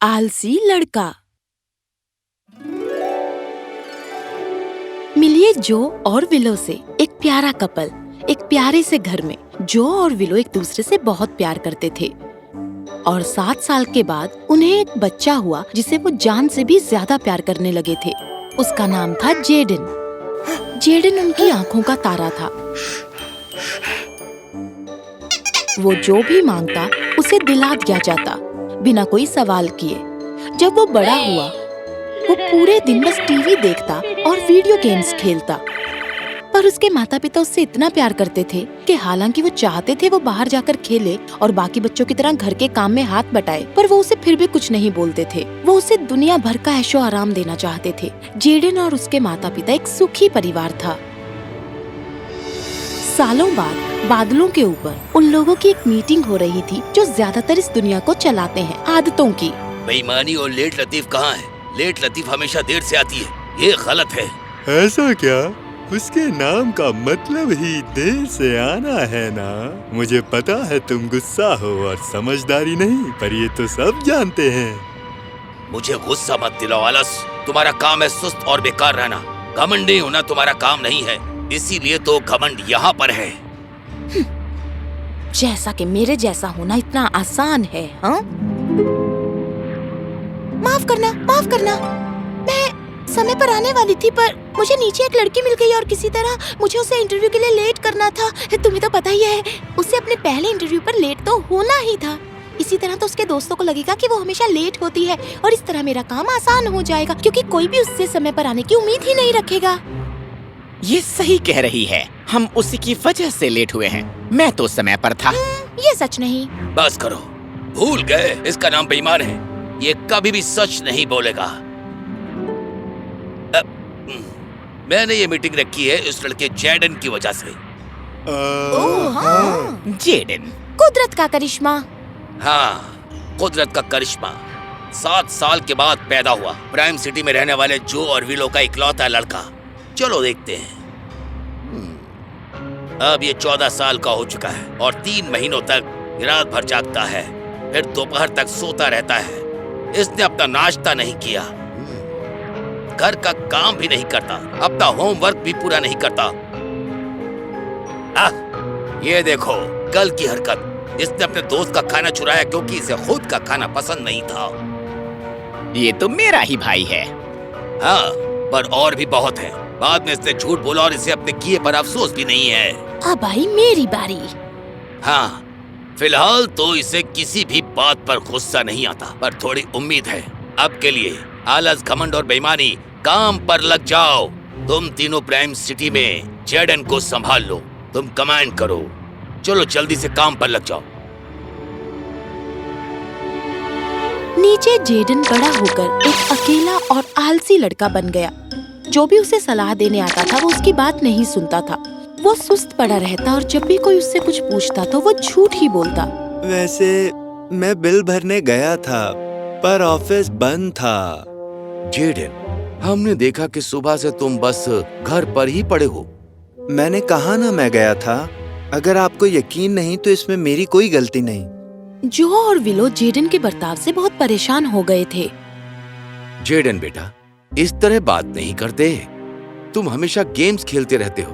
आलसी लड़का। मिलिए जो और विलो से। एक प्यारा कपल एक प्यारे से घर में। जो और विलो एक दूसरे से बहुत प्यार करते थे और 7 साल के बाद उन्हें एक बच्चा हुआ जिसे वो जान से भी ज्यादा प्यार करने लगे थे। उसका नाम था जेडन। जेडन उनकी आंखों का तारा था। वो जो भी मांगता उसे दिला दिया जाता बिना कोई सवाल किए। जब वो बड़ा हुआ वो पूरे दिन बस टीवी देखता और वीडियो गेम्स खेलता। पर उसके माता पिता उससे इतना प्यार करते थे कि हालांकि वो चाहते थे वो बाहर जाकर खेले और बाकी बच्चों की तरह घर के काम में हाथ बटाए, पर वो उसे फिर भी कुछ नहीं बोलते थे। वो उसे दुनिया भर का ऐशो आराम देना चाहते थे। जेडन और उसके माता पिता एक सुखी परिवार था। सालों बाद बादलों के ऊपर उन लोगों की एक मीटिंग हो रही थी जो ज्यादातर इस दुनिया को चलाते हैं, आदतों की। बेईमानी और लेट लतीफ कहाँ है? लेट लतीफ हमेशा देर से आती है, ये गलत है। ऐसा क्या? उसके नाम का मतलब ही देर से आना है ना। मुझे पता है तुम गुस्सा हो और समझदारी नहीं, पर ये तो सब जानते हैं। मुझे गुस्सा मत दिलाओ आलस। तुम्हारा काम है सुस्त और बेकार रहना। घमंडी होना तुम्हारा काम नहीं है, इसीलिए तो घमंड यहाँ पर है। जैसा कि मेरे जैसा होना इतना आसान है। हाँ? माफ करना। मैं समय पर आने वाली थी, पर मुझे नीचे एक लड़की मिल गई और किसी तरह मुझे उसे इंटरव्यू के लिए लेट करना था। तुम्हें तो पता ही है, उसे अपने पहले इंटरव्यू पर लेट तो होना ही था। इसी तरह तो उसके दोस्तों को लगेगा कि वो हमेशा लेट होती है और इस तरह मेरा काम आसान हो जाएगा, क्योंकि कोई भी उससे समय पर आने की उम्मीद ही नहीं रखेगा। ये सही कह रही है, हम उसी की वजह से लेट हुए हैं। मैं तो समय पर था। ये सच नहीं। बस करो, भूल गए इसका नाम बेईमान है। ये कभी भी सच नहीं बोलेगा। मैंने ये मीटिंग रखी है इस लड़के जेडन की वजह से। हाँ। जेडन कुदरत का करिश्मा। हाँ, कुदरत का करिश्मा। 7 साल के बाद पैदा हुआ, प्राइम सिटी में रहने वाले जो और विलो का इकलौता लड़का। चलो देखते हैं। अब ये 14 साल का हो चुका है और 3 महीनों तक रात भर जागता है, फिर दोपहर तक सोता रहता है। इसने अपना नाश्ता नहीं किया, घर का काम भी नहीं करता, अपना होमवर्क भी पूरा नहीं करता। ये देखो कल की हरकत। इसने अपने दोस्त का खाना चुराया क्योंकि इसे खुद का खाना पसंद नहीं था। ये तो मेरा ही भाई है। हाँ, पर और भी बहुत है। बाद में इसने झूठ बोला और इसे अपने किए पर अफसोस भी नहीं है। अब आई मेरी बारी। हाँ, फिलहाल तो इसे किसी भी बात पर गुस्सा नहीं आता, पर थोड़ी उम्मीद है। अब के लिए आलस, घमंड और बेईमानी, काम पर लग जाओ। तुम तीनों प्राइम सिटी में जेडन को संभाल लो। तुम कमांड करो। चलो जल्दी से काम पर लग जाओ। नीचे जेडन बड़ा होकर एक अकेला और आलसी लड़का बन गया। जो भी उसे सलाह देने आता था वो उसकी बात नहीं सुनता था। वो सुस्त पड़ा रहता और जब भी कोई उससे कुछ पूछता तो वो झूठ ही बोलता। वैसे मैं बिल भरने गया था, पर ऑफिस बंद था। जेडन, हमने देखा कि सुबह से तुम बस घर पर ही पड़े हो। मैंने कहा ना मैं गया था। अगर आपको यकीन नहीं तो इसमें मेरी कोई गलती नहीं। जो और विलो जेडन के बर्ताव से बहुत परेशान हो गए थे। जेडन बेटा, इस तरह बात नहीं करते। तुम हमेशा गेम्स खेलते रहते हो।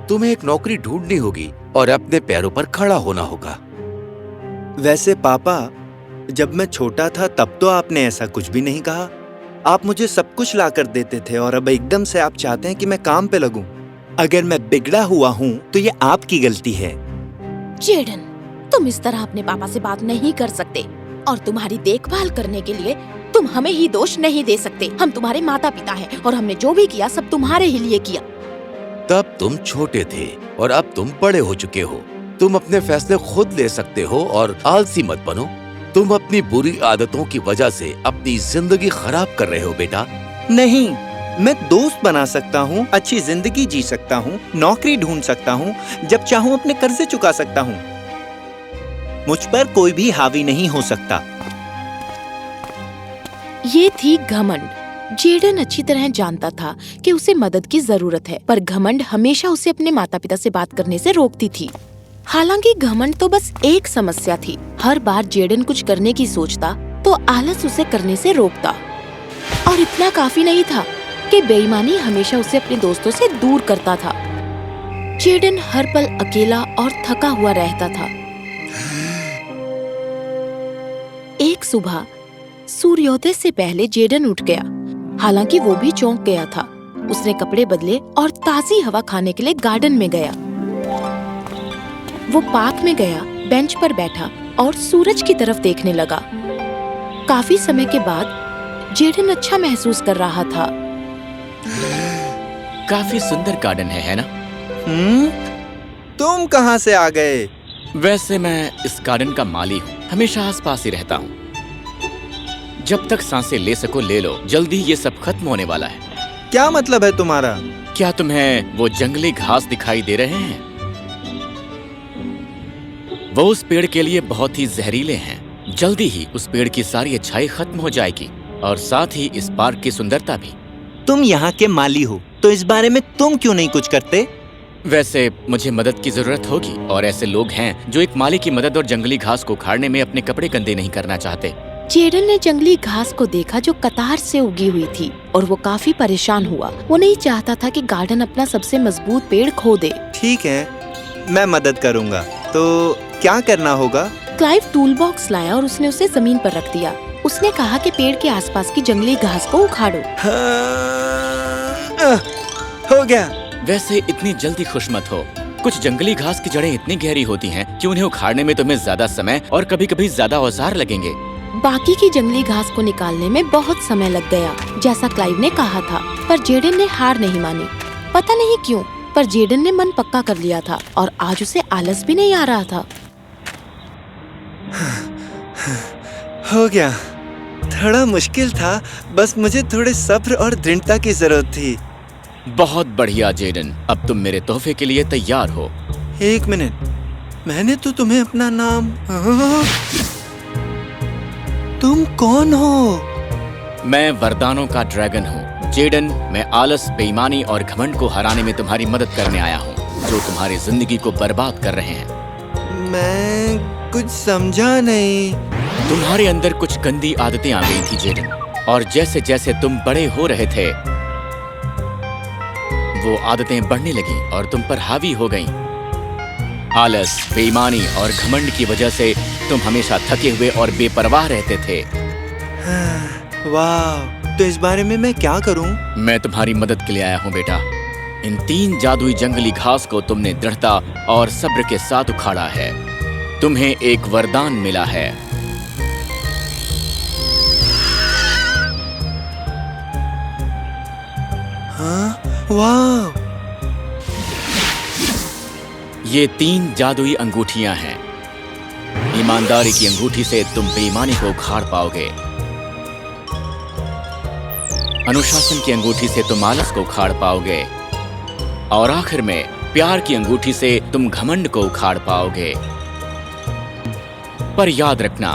तुम्हें एक नौकरी ढूंढनी होगी और अपने पैरों पर खड़ा होना होगा। वैसे पापा, जब मैं छोटा था तब तो आपने ऐसा कुछ भी नहीं कहा। आप मुझे सब कुछ ला कर देते थे और अब एकदम से आप चाहते हैं कि मैं काम पे लगूं। अगर मैं बिगड़ा हुआ हूँ तो ये आपकी गलती है। जेडन, तुम इस तरह अपने पापा से बात नहीं कर सकते और तुम्हारी देखभाल करने के लिए तुम हमें ही दोष नहीं दे सकते। हम तुम्हारे माता पिता हैं और हमने जो भी किया सब तुम्हारे ही लिए किया। तब तुम छोटे थे और अब तुम बड़े हो चुके हो। तुम अपने फैसले खुद ले सकते हो और आलसी मत बनो। तुम अपनी बुरी आदतों की वजह से अपनी जिंदगी खराब कर रहे हो बेटा। नहीं, मैं दोस्त बना सकता हूँ, अच्छी जिंदगी जी सकता हूँ, नौकरी ढूंढ सकता हूँ, जब चाहूँ अपने कर्जे चुका सकता हूँ। मुझ पर कोई भी हावी नहीं हो सकता। ये थी घमंड। जेडन अच्छी तरह जानता था कि उसे मदद की जरूरत है, पर घमंड हमेशा उसे अपने माता पिता से बात करने से रोकती थी। हालांकि घमंड तो बस एक समस्या थी। हर बार जेडन कुछ करने की सोचता तो आलस उसे करने से रोकता। और इतना काफी नहीं था कि बेईमानी हमेशा उसे अपने दोस्तों से दूर करता था। जेडन हर पल अकेला और थका हुआ रहता था। एक सुबह सूर्योदय से पहले जेडन उठ गया। हालांकि वो भी चौंक गया था। उसने कपड़े बदले और ताजी हवा खाने के लिए गार्डन में गया। वो पार्क में गया, बेंच पर बैठा और सूरज की तरफ देखने लगा। काफी समय के बाद जेडन अच्छा महसूस कर रहा था। काफी सुंदर गार्डन है ना? तुम कहाँ से आ गए? वैसे मैं इस गार्डन का माली हूँ, हमेशा आसपास ही रहता हूँ। जब तक सांसें ले सको ले लो, जल्दी ये सब खत्म होने वाला है। क्या मतलब है तुम्हारा? क्या तुम्हें वो जंगली घास दिखाई दे रहे हैं? वो उस पेड़ के लिए बहुत ही जहरीले हैं। जल्दी ही उस पेड़ की सारी अच्छाई खत्म हो जाएगी और साथ ही इस पार्क की सुंदरता भी। तुम यहाँ के माली हो, तो इस बारे में तुम क्यों नहीं कुछ करते? वैसे मुझे मदद की जरूरत होगी और ऐसे लोग हैं जो एक माली की मदद और जंगली घास को उखाड़ने में अपने कपड़े गंदे नहीं करना चाहते। जेडन ने जंगली घास को देखा जो कतार से उगी हुई थी और वो काफी परेशान हुआ। वो नहीं चाहता था कि गार्डन अपना सबसे मजबूत पेड़ खो दे। ठीक है, मैं मदद करूँगा। तो क्या करना होगा? क्लाइव टूल बॉक्स लाया और उसने उसे जमीन पर रख दिया। उसने कहा कि पेड़ के आसपास की जंगली घास को उखाड़ो। हो गया। वैसे इतनी जल्दी खुश मत हो। कुछ जंगली घास की जड़ें इतनी गहरी होती हैं कि उन्हें उखाड़ने में तुम्हें ज्यादा समय और कभी-कभी ज्यादा औजार लगेंगे। बाकी की जंगली घास को निकालने में बहुत समय लग गया, जैसा क्लाइव ने कहा था। पर जेडन ने हार नहीं मानी। पता नहीं क्यों, पर जेडन ने मन पक्का कर लिया था और आज उसे आलस भी नहीं आ रहा था। हो गया। थोड़ा मुश्किल था, बस मुझे थोड़े सब्र और दृढ़ता की जरूरत थी। बहुत बढ़िया जेडन, अब तुम मेरे तोहफे के लिए तैयार हो। एक मिनट, मैंने तो तुम्हें अपना नाम... तुम कौन हो? मैं वरदानों का ड्रैगन हूँ। जेडन, मैं आलस, बेईमानी और घमंड को हराने में तुम्हारी मदद करने आया हूँ, जो तुम्हारी जिंदगी को बर्बाद कर रहे हैं। मैं कुछ समझा नहीं। तुम्हारे अंदर कुछ गंदी आदतें आ गई थी जेडन, और जैसे जैसे तुम बड़े हो रहे थे वो आदतें बढ़ने लगी और तुम पर हावी हो गईं। आलस, बेईमानी और घमंड की वजह से तुम हमेशा थके हुए और बेपरवाह रहते थे। वाह, तो इस बारे में मैं क्या करूं? मैं तुम्हारी मदद के लिए आया हूँ बेटा। इन 3 जादुई जंगली घास को तुमने दृढ़ता और सब्र के साथ उखाड़ा है। तुम्हें एक वरदान मिला है। हाँ? वाह! ये 3 जादुई अंगूठियां हैं। ईमानदारी की अंगूठी से तुम बेईमानी को उखाड़ पाओगे। अनुशासन की अंगूठी से तुम आलस को उखाड़ पाओगे। और आखिर में प्यार की अंगूठी से तुम घमंड को उखाड़ पाओगे। पर याद रखना,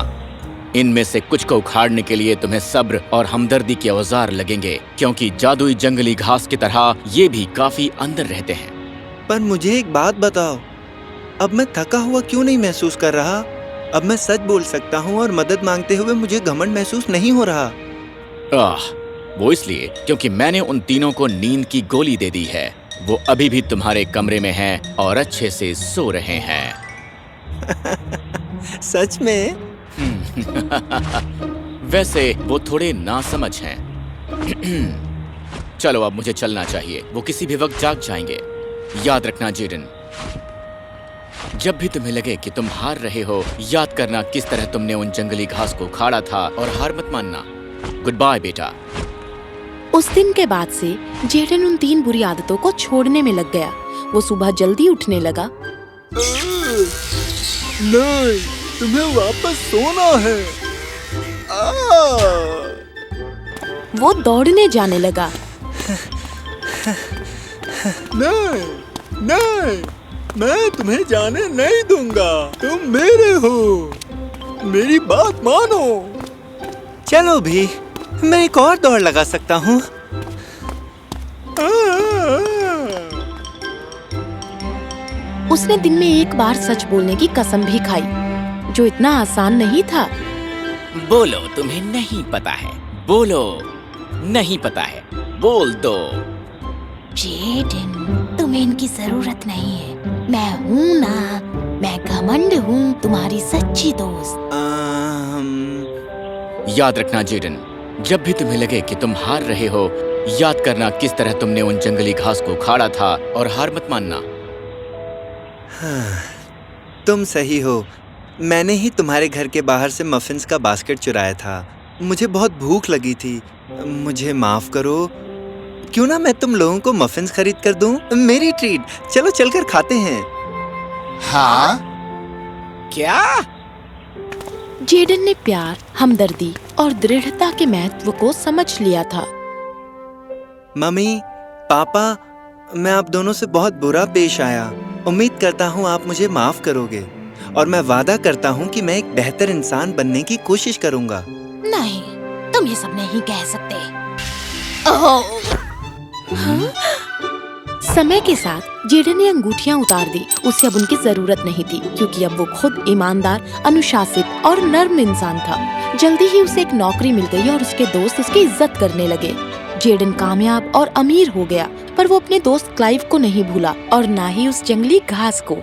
इनमें से कुछ को उखाड़ने के लिए तुम्हें सब्र और हमदर्दी के औजार लगेंगे, क्योंकि जादुई जंगली घास की तरह ये भी काफी अंदर रहते हैं। पर मुझे एक बात बताओ, अब मैं थका हुआ क्यों नहीं महसूस कर रहा? अब मैं सच बोल सकता हूँ और मदद मांगते हुए मुझे घमंड महसूस नहीं हो रहा। वो इसलिए क्योंकि मैंने उन तीनों को नींद की गोली दे दी है। वो अभी भी तुम्हारे कमरे में हैं और अच्छे से सो रहे हैं। सच में? वैसे वो थोड़े नासमझ हैं। चलो अब मुझे चलना चाहिए, वो किसी भी वक्त जाग जाएंगे। याद रखना जेडन, जब भी तुम्हें लगे कि तुम हार रहे हो, याद करना किस तरह तुमने उन जंगली घास को उखाड़ा था और हार मत मानना। गुड बाय बेटा। उस दिन के बाद से जेडन उन 3 बुरी आदतों को छोड़ने में लग गया। वो सुबह जल्दी उठने लगा। नहीं, तुम्हें वापस सोना है। वो दौड़ने जाने लगा। नहीं, नहीं, मैं तुम्हें जाने नहीं दूंगा। तुम मेरे हो, मेरी बात मानो। चलो भी, मैं एक और दौड़ लगा सकता हूँ। उसने दिन में एक बार सच बोलने की कसम भी खाई, जो इतना आसान नहीं था। बोलो तुम्हें नहीं पता है, बोलो नहीं पता है, बोल दो। जेडन, तुम्हें इनकी जरूरत नहीं है। मैं हूँ ना, मैं घमंड हूँ, तुम्हारी सच्ची दोस्त। याद रखना जेडन, जब भी तुम्हें लगे कि तुम हार रहे हो, याद करना किस तरह तुमने उन जंगली घास को उखाड़ा था और हार मत मानना। तुम सही हो। मैंने ही तुम्हारे घर के बाहर से मफिन्स का बास्केट चुराया था। मुझे बहुत भूख लगी थी। मुझे माफ करो। क्यों ना मैं तुम लोगों को मफिन्स खरीद कर दूं? मेरी ट्रीट। चलो चलकर खाते हैं। हाँ? क्या? जेडन ने प्यार, हमदर्दी और दृढ़ता के महत्व को समझ लिया था। मम्मी, पापा, मैं आप दोनों से बहुत बुरा पेश आया। उम्मीद करता हूँ आप मुझे माफ करोगे और मैं वादा करता हूँ कि मैं एक बेहतर इंसान बनने की कोशिश करूँगा। नहीं, तुम ये सब नहीं कह सकते। हाँ? समय के साथ जेडन ने अंगूठियां उतार दी। उसे अब उनकी जरूरत नहीं थी, क्योंकि अब वो खुद ईमानदार, अनुशासित और नर्म इंसान था। जल्दी ही उसे एक नौकरी मिल गई और उसके दोस्त उसकी इज्जत करने लगे। जेडन कामयाब और अमीर हो गया, पर वो अपने दोस्त क्लाइव को नहीं भूला और ना ही उस जंगली घास को।